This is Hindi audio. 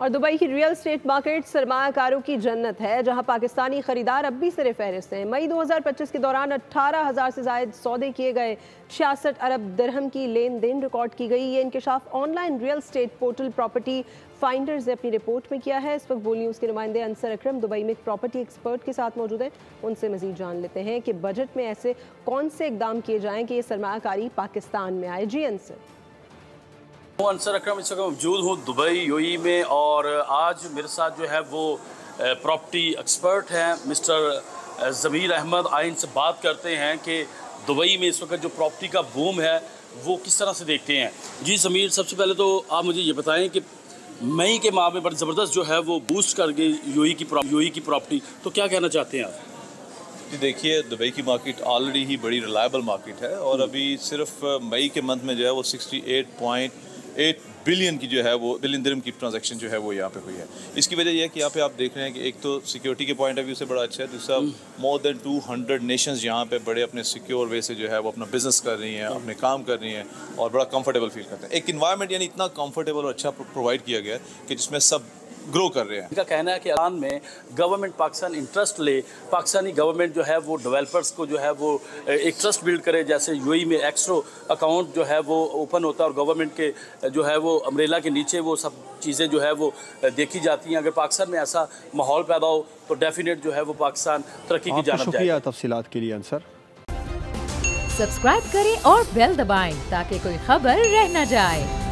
और दुबई की रियल एस्टेट मार्केट सरमायाकारों की जन्नत है, जहां पाकिस्तानी खरीदार अब भी सिरे फहरिस्त हैं। मई 2025 के दौरान 18,000 से ज्यादा सौदे किए गए, 66 अरब दिरहम की लेन देन रिकॉर्ड की गई। ये इंकशाफ online real estate portal Property Finders ने अपनी रिपोर्ट में किया है। इस वक्त बोल न्यूज़ के नुमाइंदे अंसर अकरम दुबई में एक प्रॉपर्टी एक्सपर्ट के साथ मौजूद हैं। उनसे मजीद जान लेते हैं कि बजट में ऐसे कौन से इकदाम किए जाएं कि ये सरमायाकारी पाकिस्तान में आए। जी अंसर अकरम इस वक्त मौजूद हूँ दुबई यूएई में, और आज मेरे साथ जो है वो प्रॉपर्टी एक्सपर्ट हैं मिस्टर ज़मीर अहमद। आइन से बात करते हैं कि दुबई में इस वक्त जो प्रॉपर्टी का बूम है वो किस तरह से देखते हैं। जी ज़मीर, सबसे पहले तो आप मुझे ये बताएं कि मई के माह में बड़ी ज़बरदस्त जो है वो बूस्ट कर गई यूएई की प्रॉपर्टी, तो क्या कहना चाहते हैं आप? जी देखिए, दुबई की मार्केट ऑलरेडी ही बड़ी रिलायबल मार्केट है और अभी सिर्फ मई के मंथ में जो है वो 68.8 बिलियन की जो है वो बिलियन दिरहम की ट्रांजैक्शन जो है वो यहाँ पे हुई है। इसकी वजह यह है कि यहाँ पे आप देख रहे हैं कि एक तो सिक्योरिटी के पॉइंट ऑफ व्यू से बड़ा अच्छा है, दूसरा मोर देन 200 नेशंस यहाँ पे बड़े अपने सिक्योर वे से जो है वो अपना बिजनेस कर रही हैं, अपने काम कर रही हैं और बड़ा कंफर्टेबल फील करते हैं। एक इन्वायरमेंट यानी इतना कंफर्टेबल और अच्छा प्रोवाइड किया गया है कि जिसमें सब ग्रो कर रहे हैं। इनका कहना है कि ईरान में गवर्नमेंट पाकिस्तान इंटरेस्ट ले, पाकिस्तानी गवर्नमेंट जो है वो डेवलपर्स को जो है वो एक ट्रस्ट बिल्ड करे। जैसे यूएई में एक्स्ट्रो अकाउंट जो है वो ओपन होता है और गवर्नमेंट के जो है वो अम्ब्रेला के नीचे वो सब चीज़ें जो है वो देखी जाती हैं। अगर पाकिस्तान में ऐसा माहौल पैदा हो तो डेफिनेट जो है वो पाकिस्तान तरक्की की जानिब जाएगा। तफसीलात के लिए अंसर सब्सक्राइब करें और बेल दबाएं ताकि कोई खबर रह न जाए।